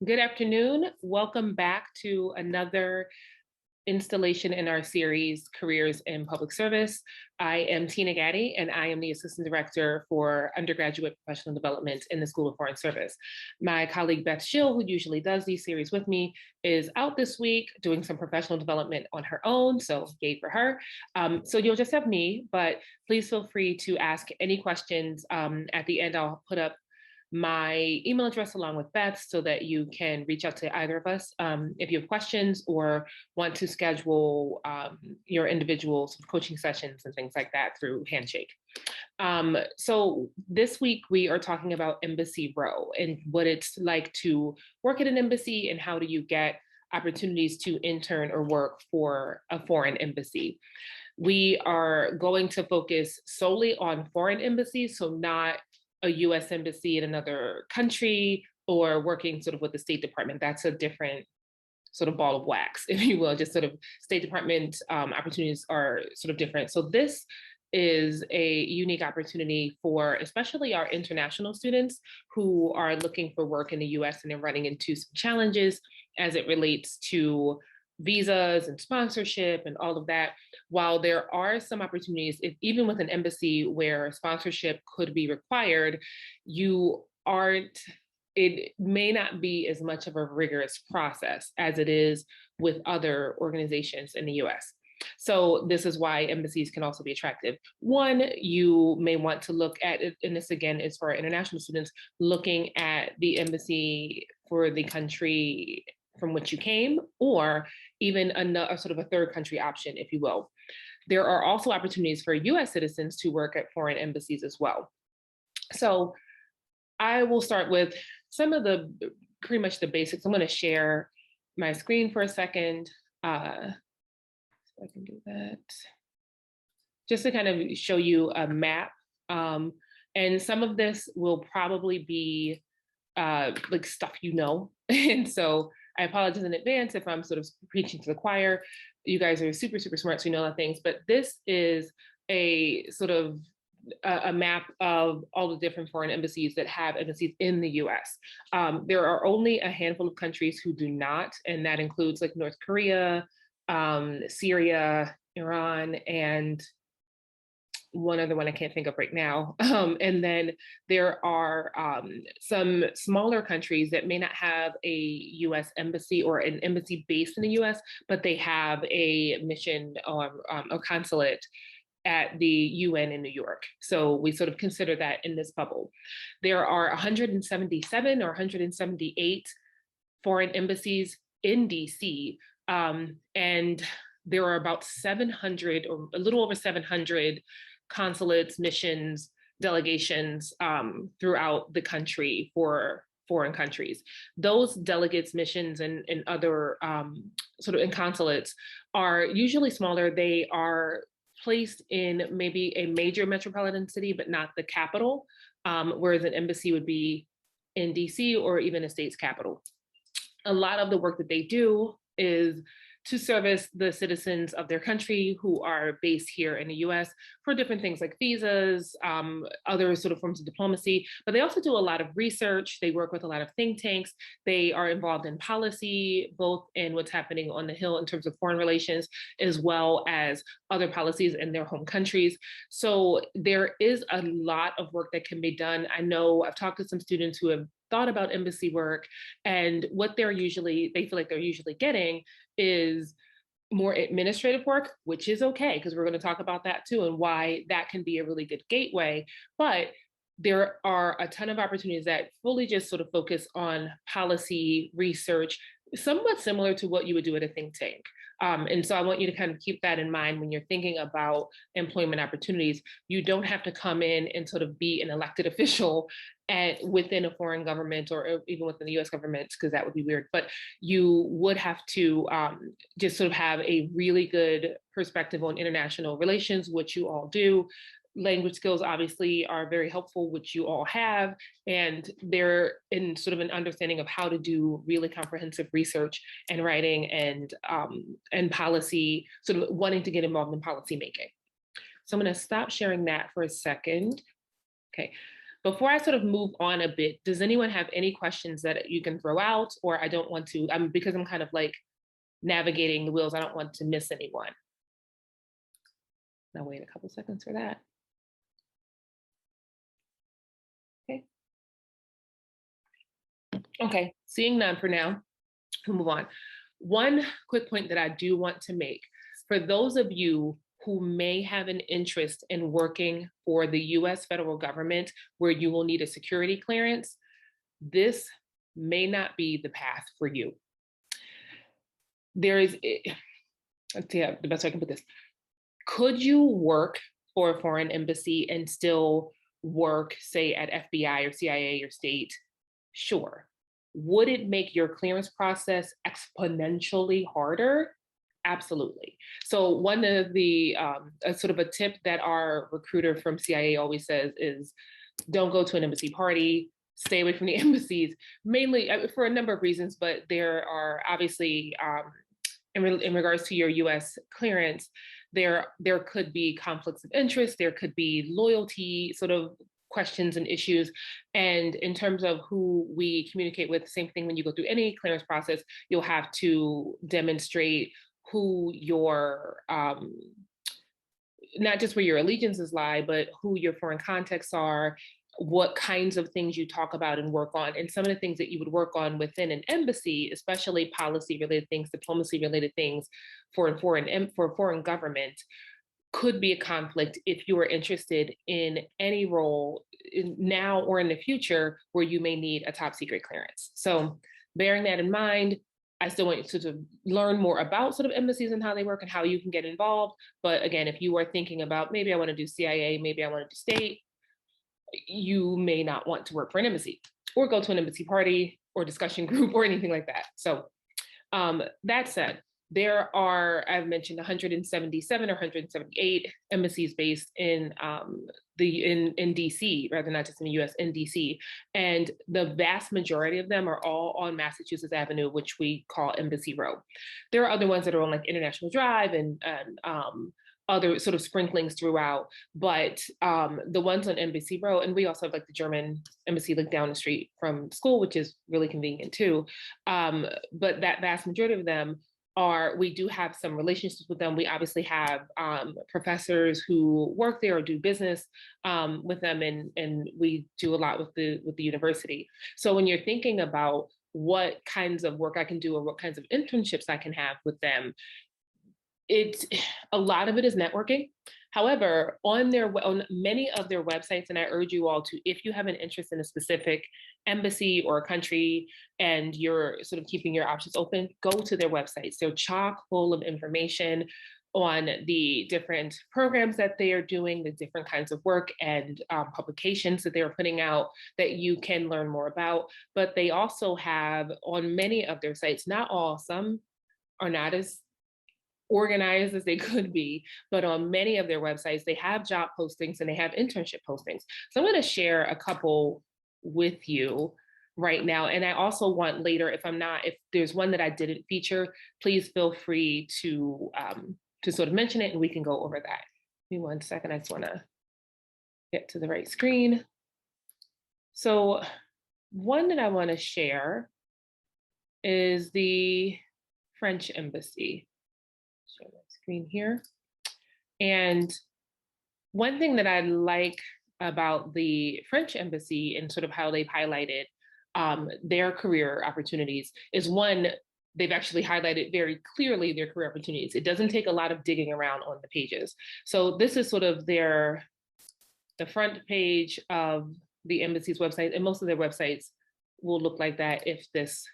Good afternoon. Welcome back to another installation in our series, Careers in Public Service. I am Tina Gaddy, and I am the Assistant Director for Undergraduate Professional Development in the School of Foreign Service. My colleague Beth Schill, who usually does these series with me, is out this week doing some professional development on her own, so yay for her. So you'll just have me, but please feel free to ask any questions. At the end, I'll put up my email address along with Beth so that you can reach out to either of us if you have questions or want to schedule your individual coaching sessions and things like that through Handshake. So this week we are talking about Embassy Row and what it's like to work at an embassy and how do you get opportunities to intern or work for a foreign embassy. We are going to focus solely on foreign embassies, so not a US embassy in another country or working sort of with the State Department. That's a different sort of ball of wax, if you will, just sort of State Department opportunities are sort of different. So this is a unique opportunity for especially our international students who are looking for work in the US and they're running into some challenges as it relates to visas and sponsorship and all of that. While there are some opportunities, even with an embassy where sponsorship could be required, you aren't, it may not be as much of a rigorous process as it is with other organizations in the US. So this is why embassies can also be attractive. One, you may want to look at it, and this again is for international students, looking at the embassy for the country from which you came, or even a sort of a third country option, if you will. There are also opportunities for US citizens to work at foreign embassies as well. So I will start with some of the pretty much the basics. I'm going to share my screen for a second. So I can do that. Just to kind of show you a map. And some of this will probably be like stuff you know. And so I apologize in advance if I'm sort of preaching to the choir. You guys are super, super smart, so you know a lot of things. But this is a sort of a map of all the different foreign embassies that have embassies in the US. There are only a handful of countries who do not, and that includes like North Korea, Syria, Iran, and one other one I can't think of right now. And then there are some smaller countries that may not have a US embassy or an embassy based in the US, but they have a mission or a consulate at the UN in New York. So we sort of consider that in this bubble. There are 177 or 178 foreign embassies in DC, and there are about 700 or a little over 700 consulates, missions, delegations throughout the country for foreign countries. Those delegates, missions, and other sort of in consulates are usually smaller. They are placed in maybe a major metropolitan city, but not the capital, whereas an embassy would be in DC or even a state's capital. A lot of the work that they do is to service the citizens of their country who are based here in the US for different things like visas, other sort of forms of diplomacy, but they also do a lot of research. They work with a lot of think tanks. They are involved in policy, both in what's happening on the Hill in terms of foreign relations, as well as other policies in their home countries. So there is a lot of work that can be done. I know I've talked to some students who have thought about embassy work, and what they feel like they're usually getting is more administrative work, which is okay, because we're going to talk about that too, and why that can be a really good gateway. But there are a ton of opportunities that fully just sort of focus on policy research, somewhat similar to what you would do at a think tank. And so I want you to kind of keep that in mind when you're thinking about employment opportunities. You don't have to come in and sort of be an elected official within a foreign government or even within the US government, because that would be weird. But you would have to just sort of have a really good perspective on international relations, which you all do. Language skills obviously are very helpful, which you all have, and they're in sort of an understanding of how to do really comprehensive research and writing and policy, sort of wanting to get involved in policy making. So I'm going to stop sharing that for a second. Okay. Before I sort of move on a bit, does anyone have any questions that you can throw out? Or I don't want to, because I'm kind of like navigating the wheels, I don't want to miss anyone. I'll wait a couple seconds for that. Okay. Okay, seeing none for now, we'll move on. One quick point that I do want to make for those of you who may have an interest in working for the US federal government where you will need a security clearance, this may not be the path for you. There is, let's see how the best way I can put this. Could you work for a foreign embassy and still work, say, at FBI or CIA or state? Sure. Would it make your clearance process exponentially harder? Absolutely. So one of the sort of a tip that our recruiter from CIA always says is don't go to an embassy party, stay away from the embassies, mainly for a number of reasons, but there are obviously, in regards to your US clearance, there could be conflicts of interest, there could be loyalty sort of questions and issues. And in terms of who we communicate with, same thing when you go through any clearance process, you'll have to demonstrate who your, not just where your allegiances lie, but who your foreign contacts are, what kinds of things you talk about and work on. And some of the things that you would work on within an embassy, especially policy related things, diplomacy related things for foreign government, could be a conflict if you are interested in any role now or in the future where you may need a top secret clearance. So bearing that in mind, I still want you to learn more about sort of embassies and how they work and how you can get involved. But again, if you are thinking about maybe I want to do CIA, maybe I want to do state, you may not want to work for an embassy or go to an embassy party or discussion group or anything like that. So that said, there are, I've mentioned 177 or 178 embassies based in in DC, rather not just in the US, in DC. And the vast majority of them are all on Massachusetts Avenue, which we call Embassy Row. There are other ones that are on like International Drive and other sort of sprinklings throughout, but the ones on Embassy Row, and we also have like the German embassy like down the street from school, which is really convenient too. But that vast majority of them we do have some relationships with them. We obviously have professors who work there or do business with them, and we do a lot with the university. So when you're thinking about what kinds of work I can do or what kinds of internships I can have with them, a lot of it is networking. However, on many of their websites, and I urge you all to, if you have an interest in a specific embassy or a country and you're sort of keeping your options open, go to their websites. They're chock full of information on the different programs that they are doing, the different kinds of work and publications that they're putting out that you can learn more about. But they also have on many of their sites, not all, some are not as organized as they could be, but on many of their websites, they have job postings and they have internship postings. So I'm going to share a couple with you right now. And I also want later, if there's one that I didn't feature, please feel free to sort of mention it and we can go over that. Give me 1 second. I just want to get to the right screen. So one that I want to share is the French embassy. Share that screen here. And one thing that I like about the French embassy and sort of how they've highlighted their career opportunities is one, they've actually highlighted very clearly their career opportunities. It doesn't take a lot of digging around on the pages. So this is sort of the front page of the embassy's website, and most of their websites will look like that if this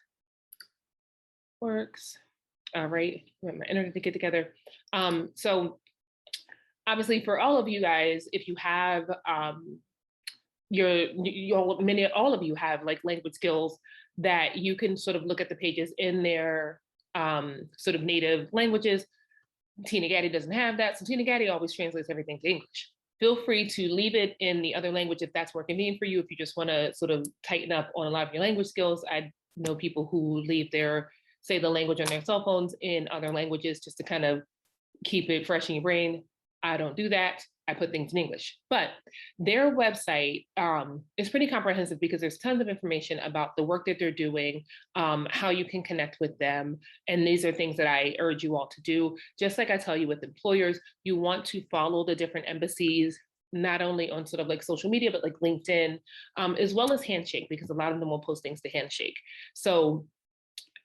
works. All right, my internet to get together. So obviously for all of you guys, if you have all of you have like language skills that you can sort of look at the pages in their sort of native languages. Tina Gaddy doesn't have that. So Tina Gaddy always translates everything to English. Feel free to leave it in the other language if that's more convenient for you. If you just want to sort of tighten up on a lot of your language skills, I know people who leave say the language on their cell phones in other languages just to kind of keep it fresh in your brain. I don't do that. I put things in English. But their website is pretty comprehensive because there's tons of information about the work that they're doing, how you can connect with them. And these are things that I urge you all to do. Just like I tell you with employers, you want to follow the different embassies, not only on sort of like social media, but like LinkedIn, as well as Handshake, because a lot of them will post things to Handshake. So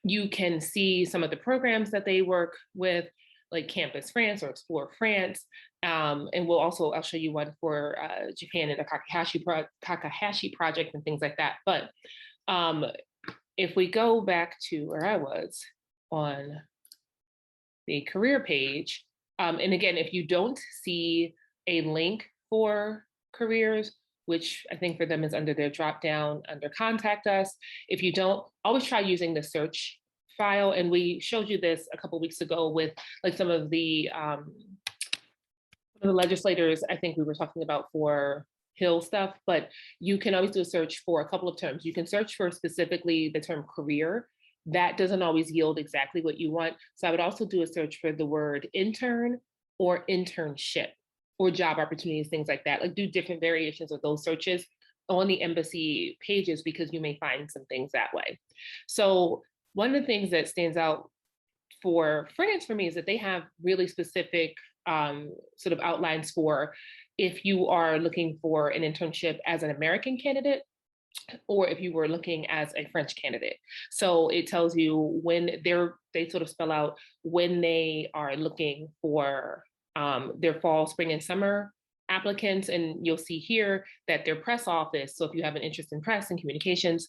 you can see some of the programs that they work with, like Campus France or Explore France. And I'll show you one for Japan and the Kakahashi project and things like that. But if we go back to where I was on the career page, and again, if you don't see a link for careers, which I think for them is under their drop down under contact us. If you don't, always try using the search file. And we showed you this a couple of weeks ago with like some of the legislators, I think we were talking about for Hill stuff, but you can always do a search for a couple of terms. You can search for specifically the term career. That doesn't always yield exactly what you want. So I would also do a search for the word intern or internship or job opportunities, things like that. Like do different variations of those searches on the embassy pages because you may find some things that way. So one of the things that stands out for France for me is that they have really specific sort of outlines for if you are looking for an internship as an American candidate or if you were looking as a French candidate. So it tells you when they sort of spell out when they are looking for their fall, spring, and summer applicants. And you'll see here that their press office, so if you have an interest in press and communications,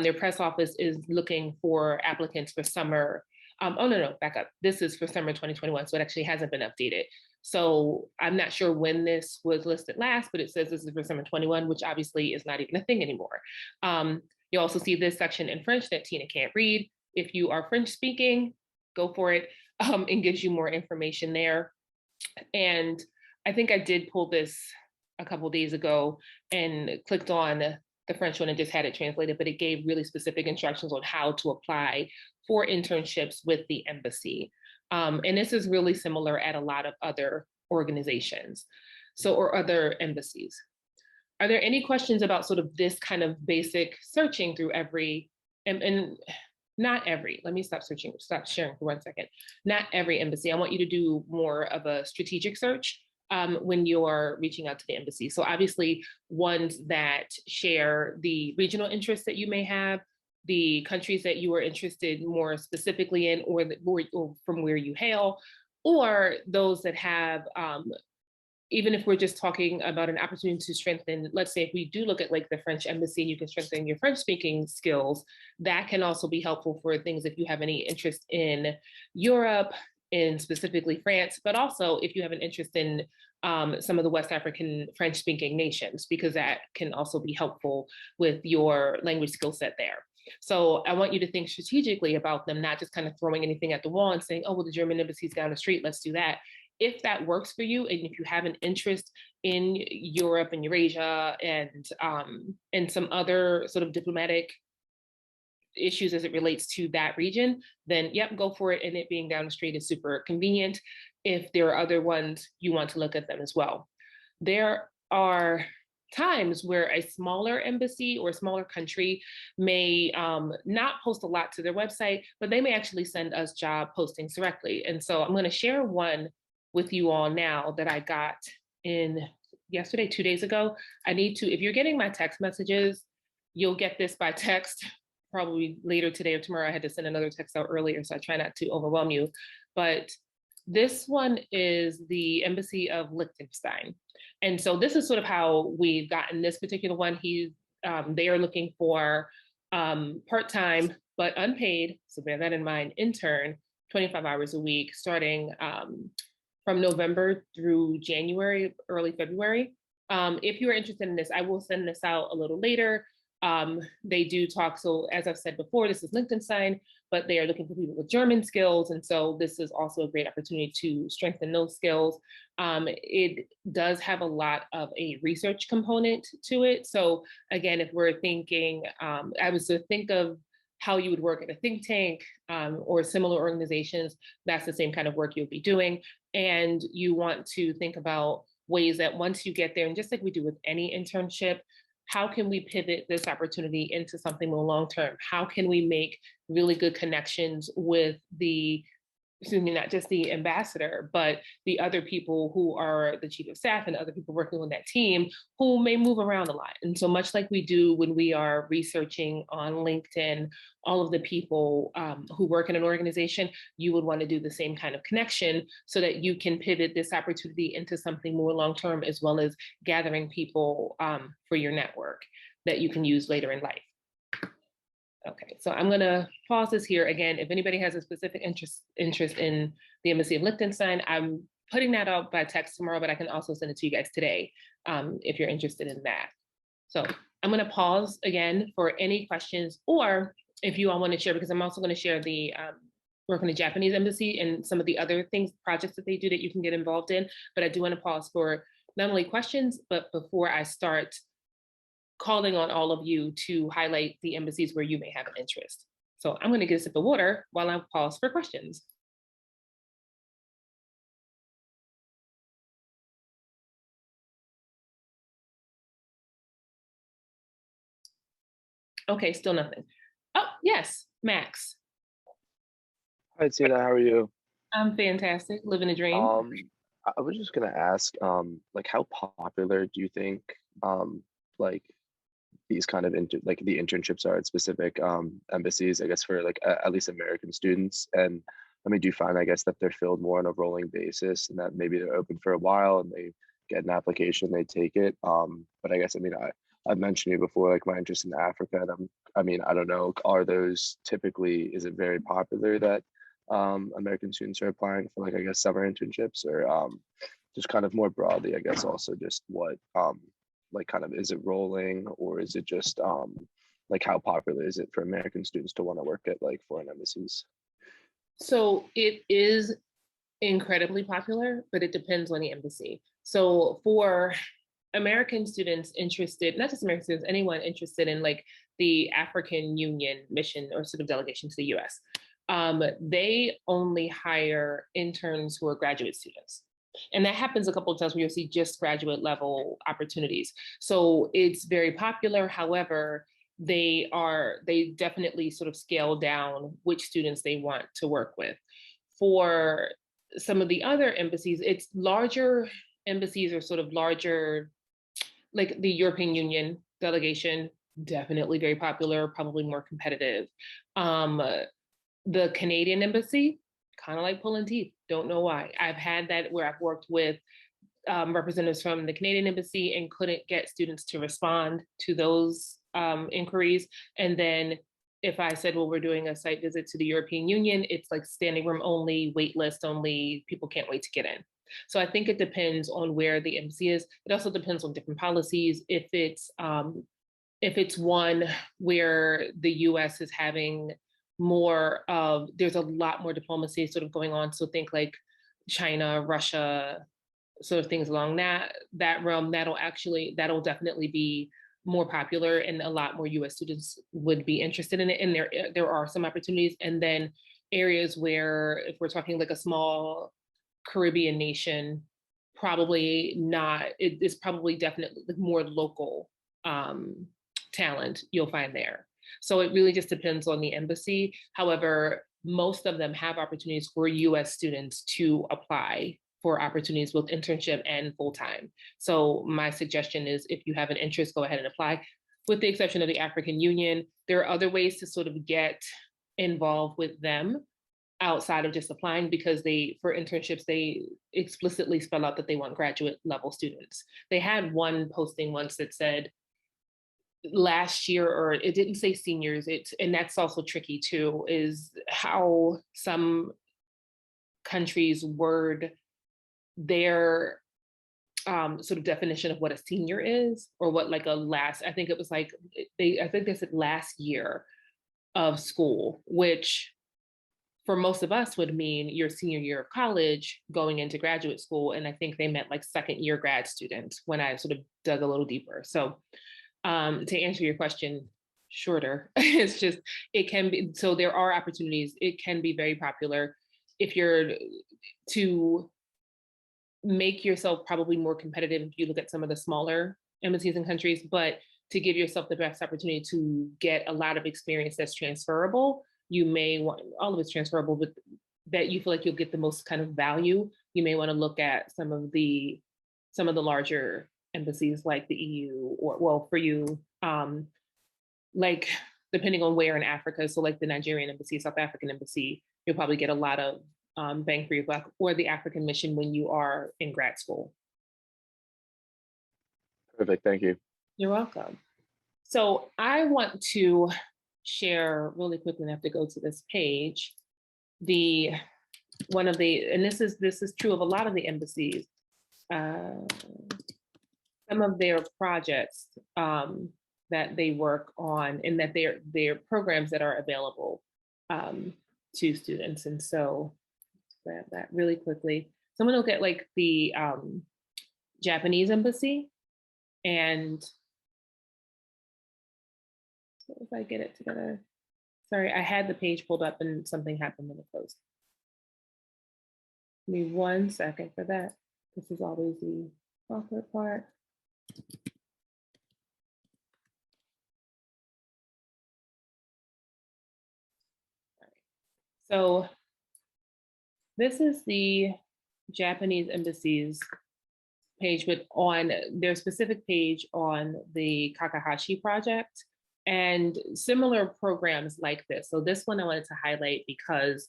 their press office is looking for applicants for summer. Back up. This is for summer 2021, so it actually hasn't been updated. So I'm not sure when this was listed last, but it says this is for summer 21, which obviously is not even a thing anymore. You also see this section in French that Tina can't read. If you are French speaking, go for it. It gives you more information there. And I think I did pull this a couple of days ago and clicked on the French one and just had it translated, but it gave really specific instructions on how to apply for internships with the embassy. And this is really similar at a lot of other organizations, or other embassies. Are there any questions about sort of this kind of basic searching through every, and not every, let me stop sharing for 1 second. Not every embassy. I want you to do more of a strategic search when you're reaching out to the embassy. So obviously ones that share the regional interests that you may have, the countries that you are interested more specifically in, or from where you hail, or those that have, even if we're just talking about an opportunity to strengthen, let's say if we do look at like the French embassy, you can strengthen your French speaking skills, that can also be helpful for things if you have any interest in Europe, in specifically France, but also if you have an interest in some of the West African French speaking nations, because that can also be helpful with your language skill set there. So I want you to think strategically about them, not just kind of throwing anything at the wall and saying, oh, well, the German embassy's down the street, let's do that. If that works for you, and if you have an interest in Europe and Eurasia and some other sort of diplomatic issues as it relates to that region, then yep, go for it. And it being down the street is super convenient. If there are other ones, you want to look at them as well. There are times where a smaller embassy or a smaller country may not post a lot to their website, but they may actually send us job postings directly. And so I'm going to share one with you all now that I got in yesterday, 2 days ago. If you're getting my text messages, you'll get this by text probably later today or tomorrow. I had to send another text out earlier, so I try not to overwhelm you. But this one is the Embassy of Liechtenstein. And so this is sort of how we've gotten this particular one. They are looking for part-time, but unpaid, so bear that in mind, intern, 25 hours a week, starting from November through January, early February. If you're interested in this, I will send this out a little later. They do talk, so as I've said before, this is Liechtenstein, but they are looking for people with German skills. And so this is also a great opportunity to strengthen those skills. It does have a lot of a research component to it. So again, if we're thinking, I would sort of think of how you would work at a think tank or similar organizations, that's the same kind of work you'll be doing. And you want to think about ways that once you get there, and just like we do with any internship, how can we pivot this opportunity into something more long-term? How can we make really good connections with the, excuse me, not just the ambassador, but the other people who are the chief of staff and other people working on that team who may move around a lot. And so much like we do when we are researching on LinkedIn, all of the people who work in an organization, you would want to do the same kind of connection so that you can pivot this opportunity into something more long-term, as well as gathering people for your network that you can use later in life. Okay, so I'm going to pause this here. Again, if anybody has a specific interest in the Embassy of Liechtenstein, I'm putting that out by text tomorrow, but I can also send it to you guys today if you're interested in that. So I'm going to pause again for any questions, or if you all want to share, because I'm also going to share the work on the Japanese embassy and some of the other things, projects that they do that you can get involved in. But I do want to pause for not only questions, but before I start calling on all of you to highlight the embassies where you may have an interest. So I'm going to get a sip of water while I pause for questions. Okay, still nothing. Oh, yes, Max. Hi Tina, how are you? I'm fantastic, living a dream. Um, I was just gonna ask, like how popular do you think like these kind of like the internships are at specific embassies, I guess for like at least American students? And I mean, do you find, I guess, that they're filled more on a rolling basis and that maybe they're open for a while and they get an application, they take it? But I guess I mean I've mentioned you before, like my interest in Africa, and I mean, I don't know, are those typically, is it very popular that American students are applying for, like, I guess, summer internships, or just kind of more broadly, I guess, also just what, like, kind of, is it rolling, or is it just like how popular is it for American students to want to work at like foreign embassies? So it is incredibly popular, but it depends on the embassy. So for American students interested, not just American students, anyone interested in like the African Union mission or sort of delegation to the US, they only hire interns who are graduate students. And that happens a couple of times where you'll see just graduate level opportunities. So it's very popular. However, they definitely sort of scale down which students they want to work with. For some of the other embassies, it's larger embassies or sort of larger, like the European Union delegation, definitely very popular, probably more competitive. Um, the Canadian embassy, kind of like pulling teeth. Don't know why. I've had that where I've worked with representatives from the Canadian embassy and couldn't get students to respond to those inquiries. And then if I said, well, we're doing a site visit to the European Union, it's like standing room only, wait list only, people can't wait to get in. So I think it depends on where the embassy is. It also depends on different policies. If it's one where the US is having more of, there's a lot more diplomacy sort of going on. So think like China, Russia, sort of things along that realm, that'll definitely be more popular, and a lot more US students would be interested in it. And there are some opportunities. And then areas where, if we're talking like a small Caribbean nation, probably not, it's probably definitely more local talent you'll find there. So it really just depends on the embassy. However, most of them have opportunities for US students to apply for opportunities with internship and full-time. So my suggestion is, if you have an interest, go ahead and apply. With the exception of the African Union, there are other ways to sort of get involved with them outside of just applying, because for internships, they explicitly spell out that they want graduate level students. They had one posting once that said last year, or it didn't say seniors, and that's also tricky too, is how some countries word their sort of definition of what a senior is, or what like a last, I think it was like, I think they said last year of school, which for most of us would mean your senior year of college going into graduate school. And I think they meant like second year grad students when I sort of dug a little deeper. So to answer your question shorter, it's just, it can be, so there are opportunities. It can be very popular if you're to make yourself probably more competitive if you look at some of the smaller embassies and countries, but to give yourself the best opportunity to get a lot of experience that's transferable, you may want, all of it's transferable, but that you feel like you'll get the most kind of value, you may want to look at some of the larger embassies like the EU, or well, for you, like depending on where in Africa, so like the Nigerian embassy, South African embassy, you'll probably get a lot of bang for your buck, or the African mission when you are in grad school. Perfect. Thank you. You're welcome. So I want to share really quickly, and I have to go to this page, the one of the, and this is true of a lot of the embassies, some of their projects that they work on, and that they're programs that are available to students. And so grab that really quickly. So I'm gonna look at like the Japanese embassy, and so if I get it together, sorry, I had the page pulled up and something happened when it closed. Give me 1 second for that. This is always the awkward part. So this is the Japanese embassy's page, but on their specific page on the Kakahashi project and similar programs like this. So this one I wanted to highlight because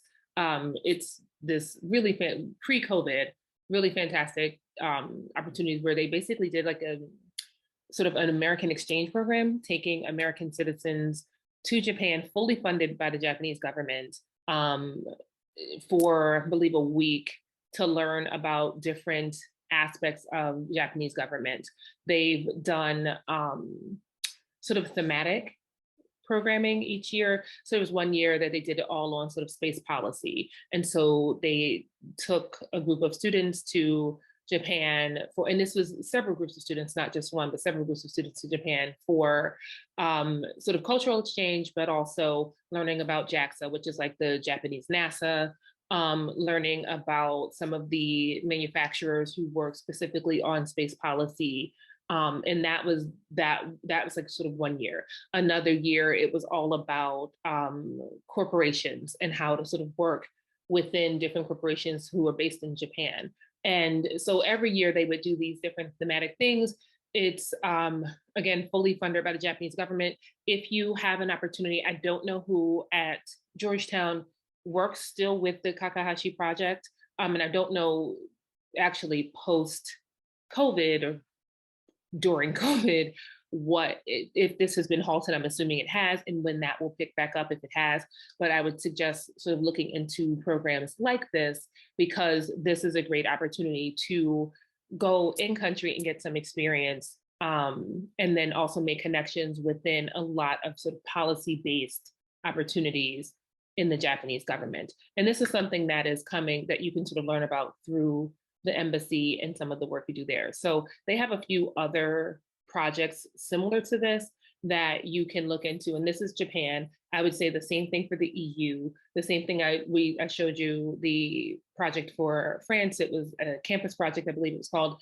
it's this really pre-COVID, really fantastic opportunities where they basically did like a sort of an American exchange program, taking American citizens to Japan, fully funded by the Japanese government, for, I believe, a week to learn about different aspects of Japanese government. They've done sort of thematic programming each year. So there was one year that they did it all on sort of space policy. And so they took a group of students to Japan for, and this was several groups of students, not just one, but several groups of students to Japan for sort of cultural exchange, but also learning about JAXA, which is like the Japanese NASA, learning about some of the manufacturers who work specifically on space policy. And that was like sort of one year. Another year, it was all about corporations and how to sort of work within different corporations who are based in Japan. And so every year they would do these different thematic things. It's, again, fully funded by the Japanese government. If you have an opportunity, I don't know who at Georgetown works still with the Kakahashi project. And I don't know actually post-COVID or during COVID, if this has been halted. I'm assuming it has, and when that will pick back up if it has. But I would suggest sort of looking into programs like this, because this is a great opportunity to go in country and get some experience, and then also make connections within a lot of sort of policy-based opportunities in the Japanese government. And this is something that is coming that you can sort of learn about through the embassy and some of the work you do there. So they have a few other projects similar to this that you can look into. And this is Japan. I would say the same thing for the EU. The same thing I showed you the project for France. It was a campus project, I believe it was called.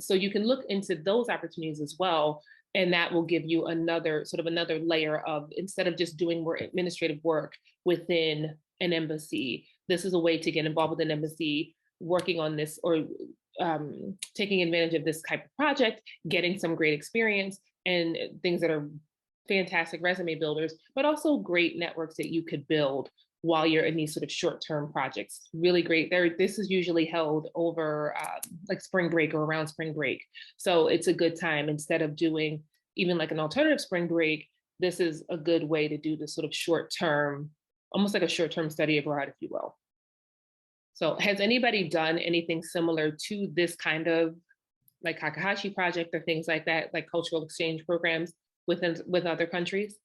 So you can look into those opportunities as well. And that will give you another layer of, instead of just doing more administrative work within an embassy, this is a way to get involved with an embassy, working on this, or taking advantage of this type of project, getting some great experience and things that are fantastic resume builders, but also great networks that you could build while you're in these sort of short-term projects. Really great. This is usually held over like spring break or around spring break. So it's a good time, instead of doing even like an alternative spring break, this is a good way to do this sort of short-term, almost like a short-term study abroad, if you will. So has anybody done anything similar to this kind of like Kakahashi project or things like that, like cultural exchange programs with other countries?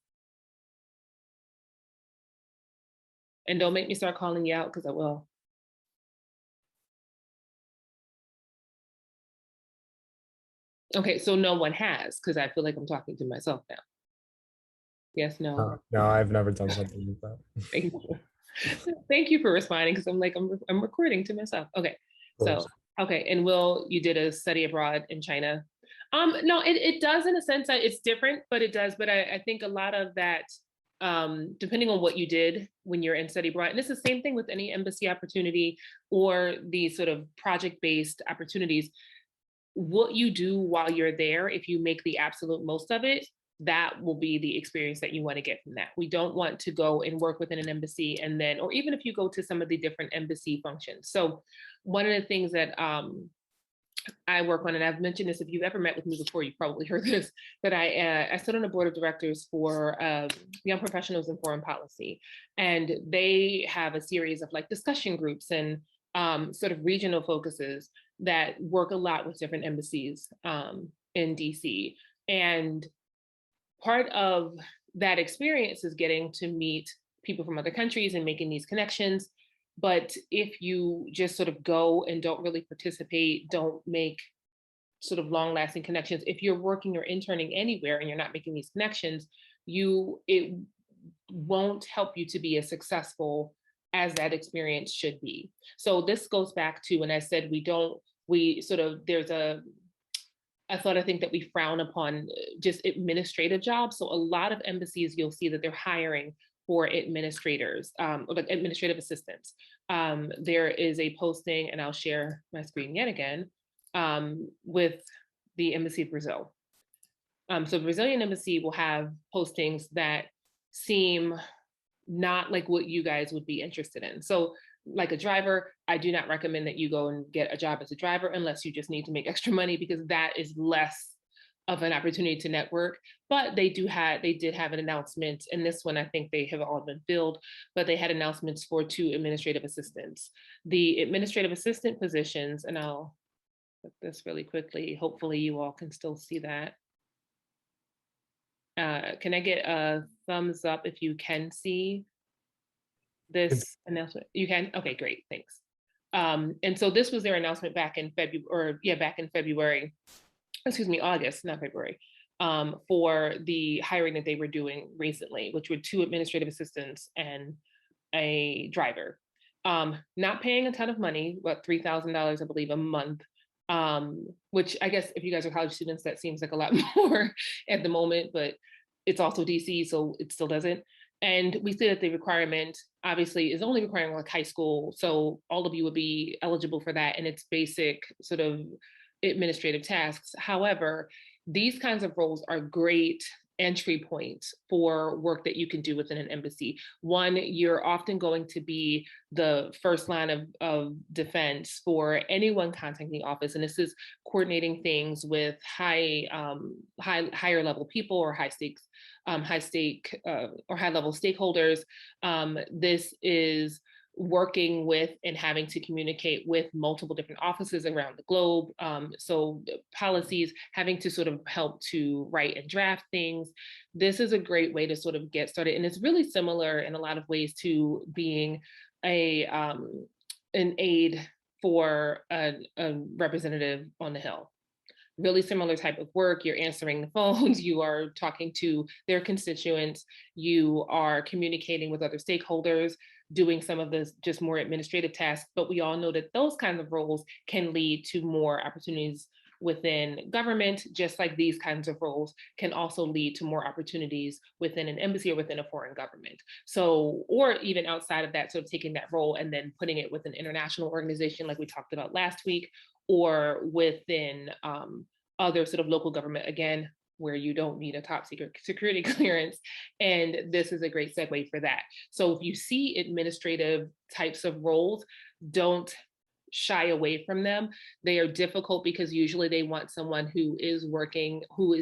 And don't make me start calling you out, because I will. Okay, so no one has, because I feel like I'm talking to myself now. Yes, no. No, I've never done something like that. Thank you. Thank you for responding, because I'm recording to myself. Okay, so Okay, and you did a study abroad in China. No, it does in a sense that it's different, but it does. But I think a lot of that, depending on what you did when you're in study abroad, and it's the same thing with any embassy opportunity or these sort of project-based opportunities, what you do while you're there, if you make the absolute most of it, that will be the experience that you want to get from that. We don't want to go and work within an embassy and then, or even if you go to some of the different embassy functions. So one of the things that I work on, and I've mentioned this, if you've ever met with me before, you've probably heard this, but I sit on a board of directors for Young Professionals in Foreign Policy. And they have a series of like discussion groups and sort of regional focuses that work a lot with different embassies in DC. And part of that experience is getting to meet people from other countries and making these connections. But if you just sort of go and don't really participate, don't make sort of long lasting connections, if you're working or interning anywhere and you're not making these connections, it won't help you to be as successful as that experience should be. So this goes back to when I said I think that we frown upon just administrative jobs. So a lot of embassies, you'll see that they're hiring for administrators, like administrative assistants. There is a posting, and I'll share my screen yet again, with the Embassy of Brazil. So the Brazilian embassy will have postings that seem not like what you guys would be interested in. So like a driver, I do not recommend that you go and get a job as a driver unless you just need to make extra money, because that is less of an opportunity to network. But they did have an announcement, and this one I think they have all been filled, but they had announcements for 2 administrative assistants. The administrative assistant positions, and I'll put this really quickly, hopefully you all can still see that. Can I get a thumbs up if you can see this announcement? You can? Okay, great, thanks. And so this was their announcement back in February, excuse me, August, not February, for the hiring that they were doing recently, which were 2 administrative assistants and a driver. Not paying a ton of money, what, $3,000, I believe, a month, which I guess if you guys are college students, that seems like a lot more at the moment, but it's also DC, so it still doesn't. And we see that the requirement obviously is only requiring like high school. So all of you would be eligible for that, and it's basic sort of administrative tasks. However, these kinds of roles are great entry points for work that you can do within an embassy. One, you're often going to be the first line of defense for anyone contacting the office, and this is coordinating things with higher level people or high level stakeholders. This is working with and having to communicate with multiple different offices around the globe. So policies, having to sort of help to write and draft things. This is a great way to sort of get started. And it's really similar in a lot of ways to being an aide for a representative on the Hill. Really similar type of work. You're answering the phones, you are talking to their constituents, you are communicating with other stakeholders, doing some of the just more administrative tasks. But we all know that those kinds of roles can lead to more opportunities within government, just like these kinds of roles can also lead to more opportunities within an embassy or within a foreign government. So, or even outside of that, sort of taking that role and then putting it with an international organization like we talked about last week, or within other sort of local government, again, where you don't need a top secret security clearance. And this is a great segue for that. So if you see administrative types of roles, don't shy away from them. They are difficult because usually they want someone who is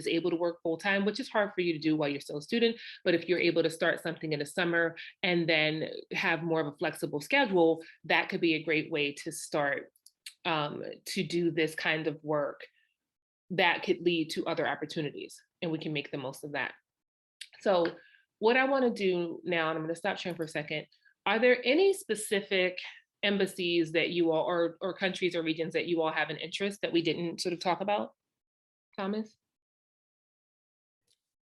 able to work full time, which is hard for you to do while you're still a student. But if you're able to start something in the summer and then have more of a flexible schedule, that could be a great way to start to do this kind of work that could lead to other opportunities, and we can make the most of that. So what I want to do now, and I'm going to stop sharing for a second, are there any specific embassies that you all, or countries or regions that you all have an interest that we didn't sort of talk about? Thomas?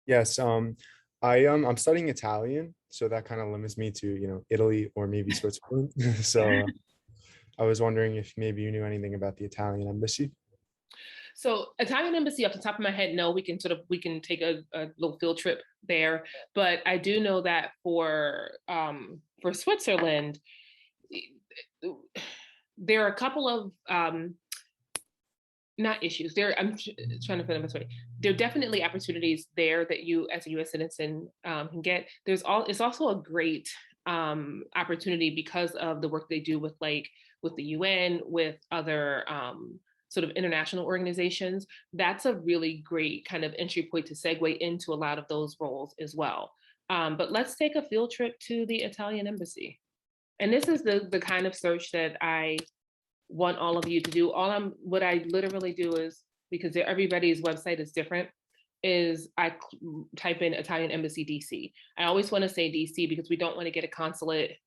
Yes, I'm studying Italian, so that kind of limits me to, Italy or maybe Switzerland. So I was wondering if maybe you knew anything about the Italian embassy. So Italian embassy, off the top of my head, no, we can take a little field trip there. But I do know that for Switzerland, there are a couple of not issues. Trying to put it this way. There are definitely opportunities there that you, as a U.S. citizen, can get. It's also a great opportunity because of the work they do with the UN, with other sort of international organizations. That's a really great kind of entry point to segue into a lot of those roles as well. But let's take a field trip to the Italian embassy. And this is the kind of search that I want all of you to do. What I literally do is, because everybody's website is different, is I type in Italian Embassy DC. I always want to say DC because we don't want to get a consulate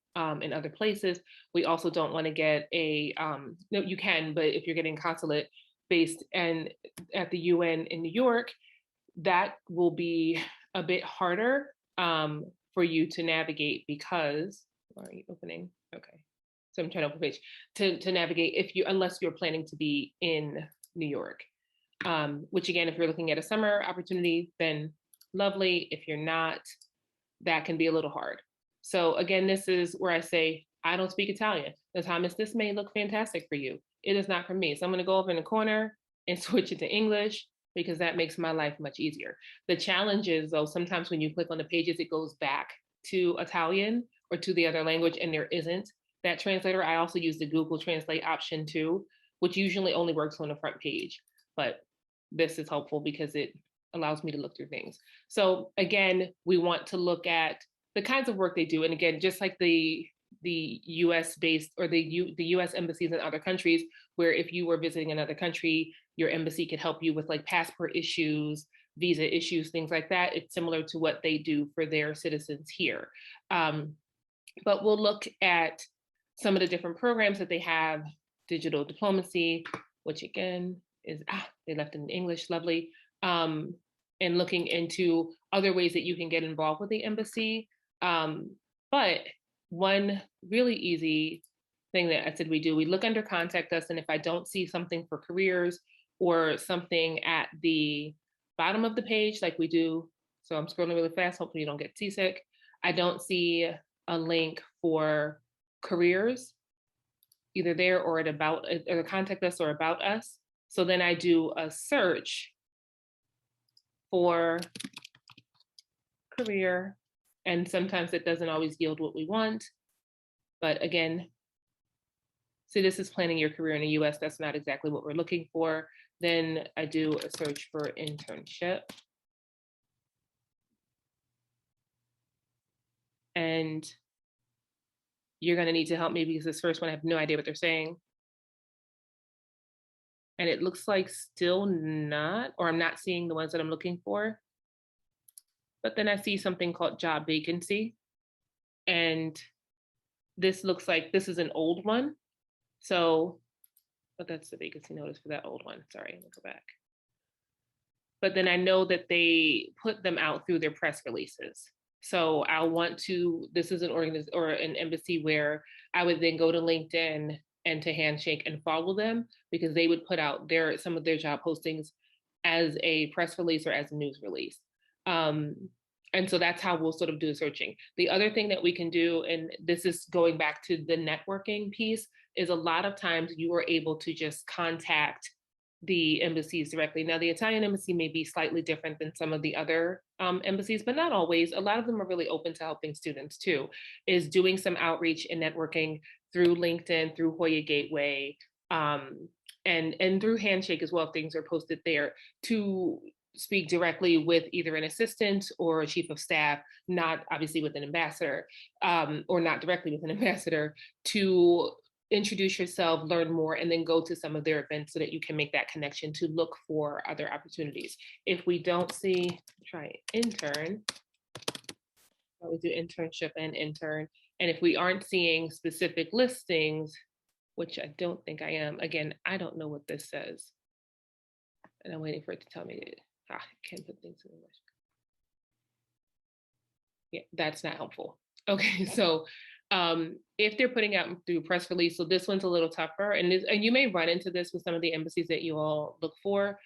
in other places. We also don't want to get no, you can, but if you're getting consulate based and at the UN in New York, that will be a bit harder for you to navigate because, why are you opening? Okay. So I'm trying to open page to navigate unless you're planning to be in New York. Which again, if you're looking at a summer opportunity, then lovely. If you're not, that can be a little hard. So again, this is where I say, I don't speak Italian. Thomas, this may look fantastic for you. It is not for me. So I'm gonna go over in the corner and switch it to English because that makes my life much easier. The challenge is though, sometimes when you click on the pages, it goes back to Italian or to the other language and there isn't that translator. I also use the Google Translate option too, which usually only works on the front page, but this is helpful because it allows me to look through things. So again, we want to look at the kinds of work they do. And again, just like the US based or the US embassies in other countries, where if you were visiting another country, your embassy could help you with like passport issues, visa issues, things like that. It's similar to what they do for their citizens here. But we'll look at some of the different programs that they have, digital diplomacy, which again is, they left it in English, lovely. And looking into other ways that you can get involved with the embassy. But one really easy thing that I said we do, we look under contact us, and if I don't see something for careers or something at the bottom of the page like we do, so I'm scrolling really fast, hopefully you don't get seasick, I don't see a link for careers, either there or at about, or contact us or about us. So then I do a search for career, and sometimes it doesn't always yield what we want. But again, so this is planning your career in the US. That's not exactly what we're looking for. Then I do a search for internship. And you're gonna need to help me because this first one, I have no idea what they're saying. And it looks like still not, or I'm not seeing the ones that I'm looking for. But then I see something called job vacancy. And this looks like this is an old one. So, but that's the vacancy notice for that old one. Sorry, let me go back. But then I know that they put them out through their press releases. So I'll want to, this is an organization or an embassy where I would then go to LinkedIn and to Handshake and follow them because they would put out some of their job postings as a press release or as a news release. And so that's how we'll sort of do the searching. The other thing that we can do, and this is going back to the networking piece, is a lot of times you are able to just contact the embassies directly. Now, the Italian embassy may be slightly different than some of the other embassies, but not always. A lot of them are really open to helping students too, is doing some outreach and networking through LinkedIn, through Hoya Gateway, and through Handshake as well, if things are posted there, to speak directly with either an assistant or a chief of staff, not obviously with an ambassador, or not directly with an ambassador, to introduce yourself, learn more, and then go to some of their events so that you can make that connection to look for other opportunities. If we don't see, try intern, we do internship and intern. And if we aren't seeing specific listings, which I don't think I am, again, I don't know what this says. And I'm waiting for it to tell me it. I can't put things in English. Yeah, that's not helpful. Okay, so If they're putting out through press release, so this one's a little tougher, and you may run into this with some of the embassies that you all look for.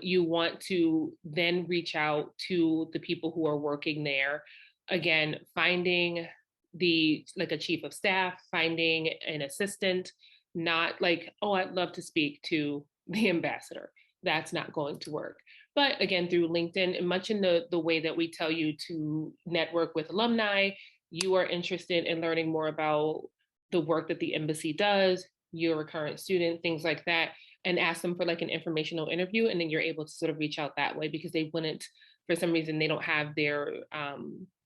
You want to then reach out to the people who are working there. Again, finding like a chief of staff, finding an assistant, not like, oh, I'd love to speak to the ambassador. That's not going to work. But again, through LinkedIn, and much in the way that we tell you to network with alumni, you are interested in learning more about the work that the embassy does, you're a current student, things like that, and ask them for like an informational interview, and then you're able to sort of reach out that way, because they wouldn't, for some reason, they don't have their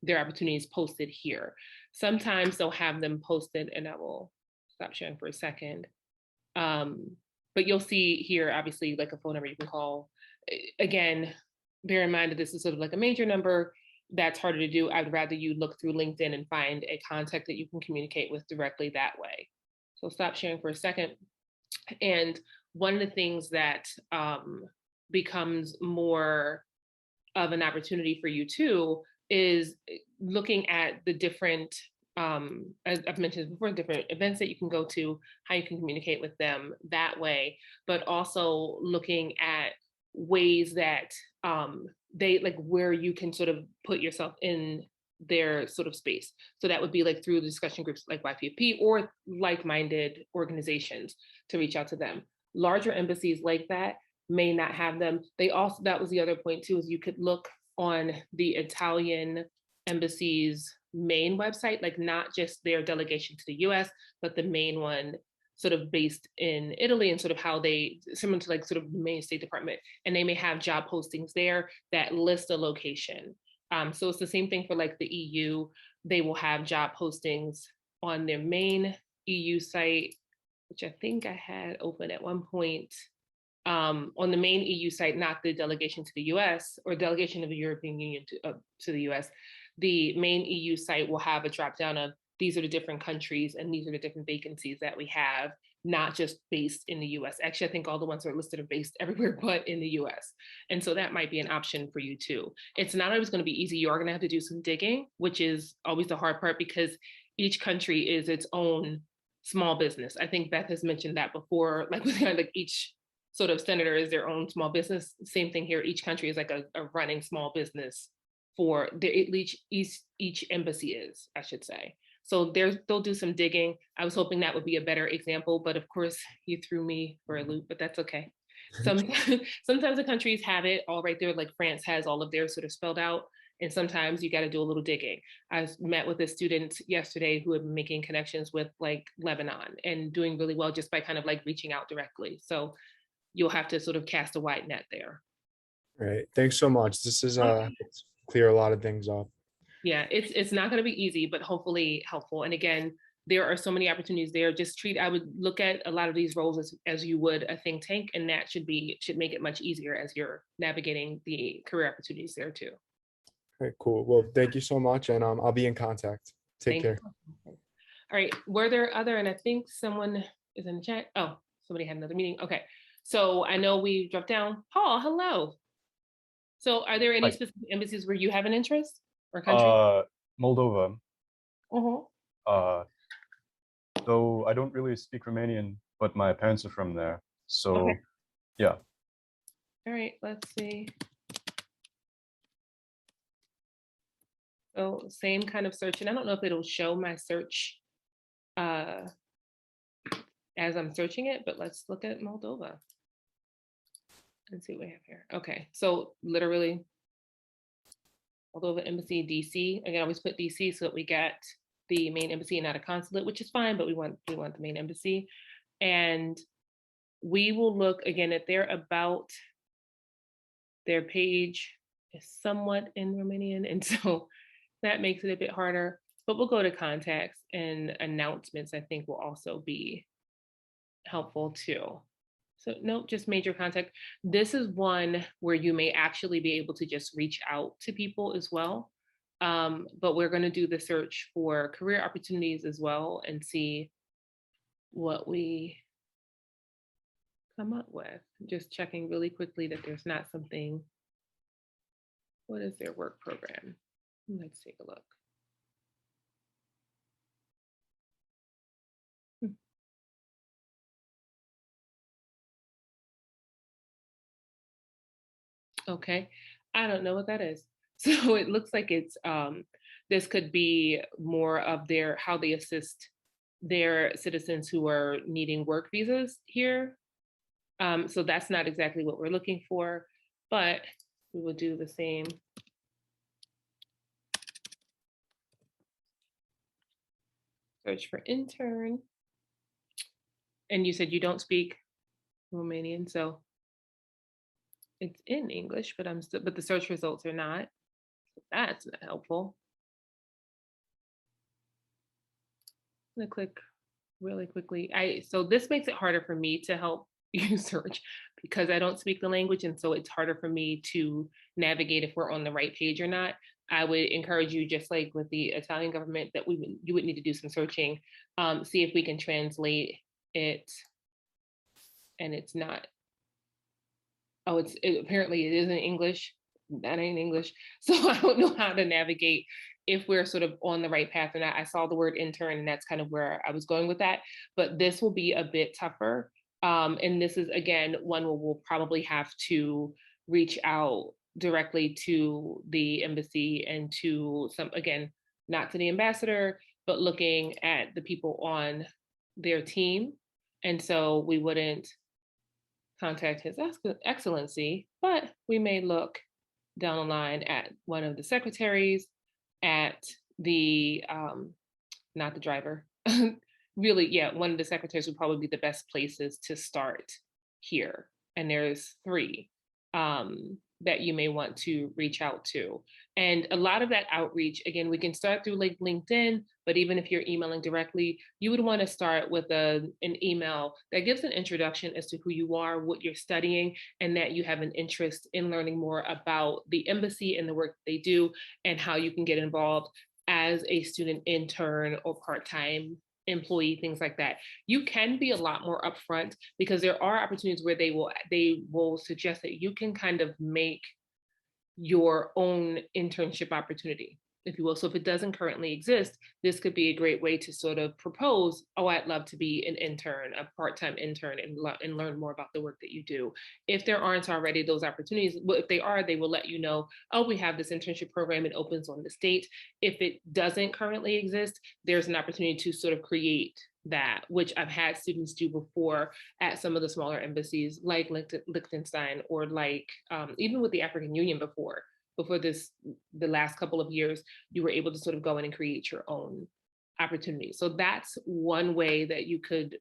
opportunities posted here. Sometimes they'll have them posted, and I will stop sharing for a second. But you'll see here, obviously, like a phone number you can call. Again, bear in mind that this is sort of like a major number. That's harder to do. I'd rather you look through LinkedIn and find a contact that you can communicate with directly that way. So stop sharing for a second. And one of the things that becomes more of an opportunity for you too is looking at the different, as I've mentioned before, different events that you can go to, how you can communicate with them that way, but also looking at ways that they like where you can sort of put yourself in their sort of space. So that would be like through the discussion groups like YPFP or like-minded organizations to reach out to them. Larger embassies like that may not have them. They also, that was the other point too, is you could look on the Italian embassy's main website, like not just their delegation to the US, but the main one sort of based in Italy, and sort of how they, similar to like sort of the main State Department, and they may have job postings there that list a location. So it's the same thing for like the EU. They will have job postings on their main EU site, which I think I had open at one point, on the main EU site, not the delegation to the US or delegation of the European Union to the US. The main EU site will have a drop down of these are the different countries and these are the different vacancies that we have, not just based in the US. Actually, I think all the ones that are listed are based everywhere but in the US. And so that might be an option for you too. It's not always going to be easy. You are going to have to do some digging, which is always the hard part, because each country is its own small business. I think Beth has mentioned that before, like with like each sort of senator is their own small business. Same thing here. Each country is like a running small business for their, each embassy is, I should say. So they'll do some digging. I was hoping that would be a better example, but of course you threw me for a loop, but that's okay. Sometimes the countries have it all right there, like France has all of theirs sort of spelled out, and sometimes you got to do a little digging. I met with a student yesterday who had been making connections with like Lebanon and doing really well just by kind of like reaching out directly. So you'll have to sort of cast a wide net there. Right. Thanks so much. This is clear a lot of things up. Yeah, it's not going to be easy, but hopefully helpful. And again, there are so many opportunities there. Just I would look at a lot of these roles as you would a think tank, and that should make it much easier as you're navigating the career opportunities there too. All right, cool. Well, thank you so much, and I'll be in contact. Take care. All right. Were there other, and I think someone is in the chat. Oh, somebody had another meeting. Okay. So I know we dropped down. Paul, hello. So are there any specific embassies where you have an interest or country? Moldova. Uh-huh. Though I don't really speak Romanian, but my parents are from there. So okay. Yeah. All right, let's see. So same kind of search, and I don't know if it'll show my search as I'm searching it, but let's look at Moldova and see what we have here. Okay, so literally Moldova Embassy, DC. Again, I always put DC so that we get the main embassy and not a consulate, which is fine, but we want the main embassy. And we will look again at their page is somewhat in Romanian, and so that makes it a bit harder, but we'll go to contacts, and announcements I think will also be helpful too. So nope, just major contact. This is one where you may actually be able to just reach out to people as well. But we're going to do the search for career opportunities as well and see what we come up with. Just checking really quickly that there's not something. What is their work program? Let's take a look. Okay, I don't know what that is. So it looks like it's this could be more of their how they assist their citizens who are needing work visas here. So that's not exactly what we're looking for, but we will do the same. Search for intern. And you said you don't speak Romanian, so it's in English, but but the search results are not. That's not helpful. I'm gonna click really quickly. So this makes it harder for me to help you search because I don't speak the language, and so it's harder for me to navigate if we're on the right page or not. I would encourage you, just like with the Italian government, that you would need to do some searching, see if we can translate it, and it's not. Oh, apparently it is in English. That ain't English, so I don't know how to navigate if we're sort of on the right path or not. I saw the word intern, and that's kind of where I was going with that. But this will be a bit tougher, and this is again one where we'll probably have to reach out directly to the embassy and to some, again, not to the ambassador, but looking at the people on their team, and so we wouldn't contact His Excellency, but we may look down the line at one of the secretaries, at the not the driver. Really, yeah, one of the secretaries would probably be the best places to start here. And there's 3 that you may want to reach out to. And a lot of that outreach, again, we can start through like LinkedIn, but even if you're emailing directly, you would want to start with an email that gives an introduction as to who you are, what you're studying, and that you have an interest in learning more about the embassy and the work they do and how you can get involved as a student intern or part-time employee, things like that. You can be a lot more upfront because there are opportunities where they will suggest that you can kind of make your own internship opportunity, if you will. So if it doesn't currently exist, this could be a great way to sort of propose, oh, I'd love to be an intern, a part-time intern, and learn more about the work that you do. If there aren't already those opportunities, well, if they are, they will let you know, oh, we have this internship program, it opens on this date. If it doesn't currently exist, there's an opportunity to sort of create that, which I've had students do before at some of the smaller embassies like Liechtenstein, or like even with the African Union before the last couple of years, you were able to sort of go in and create your own opportunity. So that's one way that you could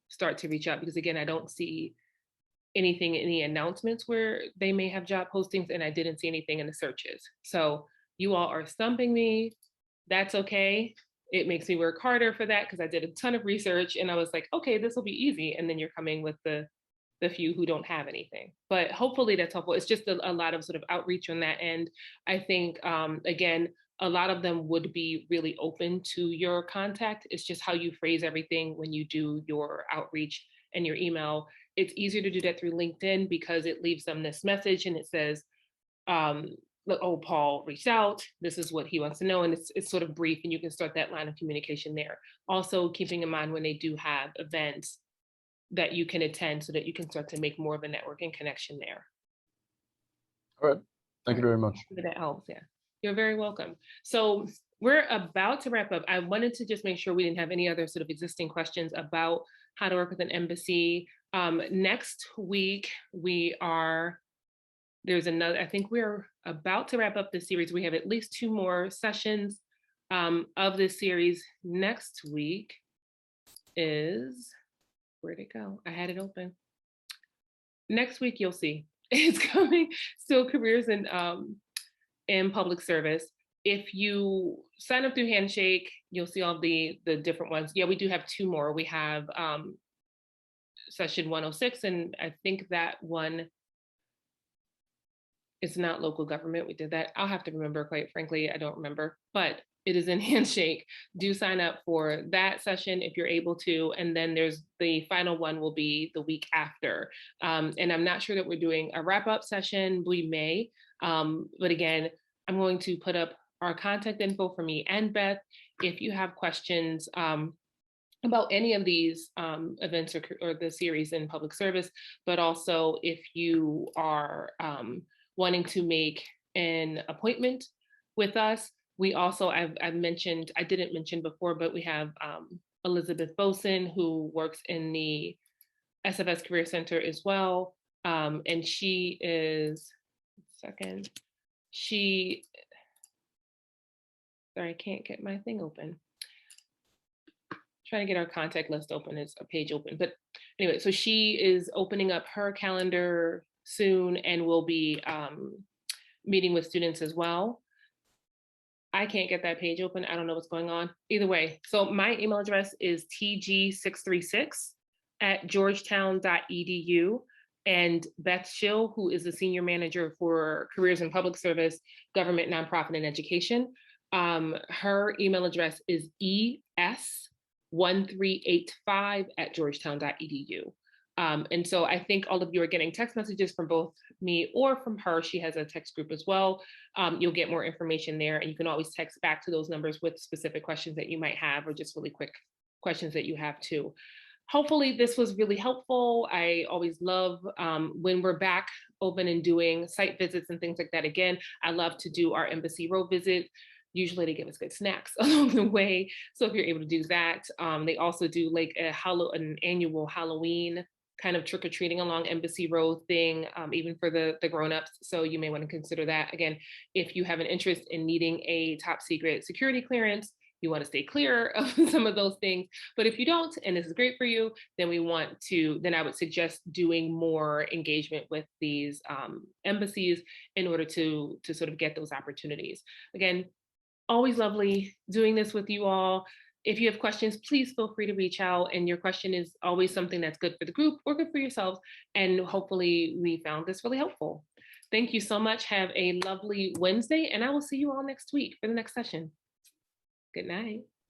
start to reach out, because again, I don't see anything in the announcements where they may have job postings, and I didn't see anything in the searches. So you all are stumping me. That's okay. It makes me work harder for that because I did a ton of research and I was like, okay, this will be easy. And then you're coming with the few who don't have anything. But hopefully that's helpful. It's just a lot of sort of outreach on that end. I think, again, a lot of them would be really open to your contact. It's just how you phrase everything when you do your outreach and your email. It's easier to do that through LinkedIn because it leaves them this message and it says, look, oh, Paul reached out. This is what he wants to know. And it's sort of brief, and you can start that line of communication there. Also, keeping in mind when they do have events that you can attend so that you can start to make more of a networking connection there. All right. Thank you very much. That helps. Yeah, you're very welcome. So we're about to wrap up. I wanted to just make sure we didn't have any other sort of existing questions about how to work with an embassy. Next week, there's another, I think we're about to wrap up this series. We have at least 2 more sessions of this series. Next week is, where'd it go? I had it open. Next week, you'll see. It's coming, still careers in public service. If you sign up through Handshake, you'll see all the different ones. Yeah, we do have 2 more. We have session 106, and I think that one, it's not local government. We did that. I'll have to remember, quite frankly, I don't remember, but it is in Handshake. Do sign up for that session if you're able to. And then there's the final one will be the week after. And I'm not sure that we're doing a wrap-up session. We may, but again, I'm going to put up our contact info for me and Beth. If you have questions about any of these events or the series in public service, but also if you are wanting to make an appointment with us. We also, I've mentioned, I didn't mention before, but we have Elizabeth Boson, who works in the SFS Career Center as well. And she is, sorry, I can't get my thing open. Trying to get our contact list open, it's a page open. But anyway, so she is opening up her calendar soon and will be meeting with students as well. I can't get that page open. I don't know what's going on. Either way, so my email address is tg636@georgetown.edu. And Beth Schill, who is the senior manager for careers in public service, government, nonprofit, and education, her email address is es1385@georgetown.edu. And so I think all of you are getting text messages from both me or from her. She has a text group as well. You'll get more information there, and you can always text back to those numbers with specific questions that you might have, or just really quick questions that you have too. Hopefully this was really helpful. I always love when we're back open and doing site visits and things like that. Again, I love to do our Embassy Row visit. Usually they give us good snacks along the way. So if you're able to do that, they also do like an annual Halloween kind of trick-or-treating along Embassy Road thing, even for the grown-ups. So you may want to consider that. Again, if you have an interest in needing a top secret security clearance, you want to stay clear of some of those things. But if you don't, and this is great for you, then I would suggest doing more engagement with these embassies in order to sort of get those opportunities. Again, always lovely doing this with you all. If you have questions, please feel free to reach out. And your question is always something that's good for the group or good for yourselves. And hopefully we found this really helpful. Thank you so much. Have a lovely Wednesday, and I will see you all next week for the next session. Good night.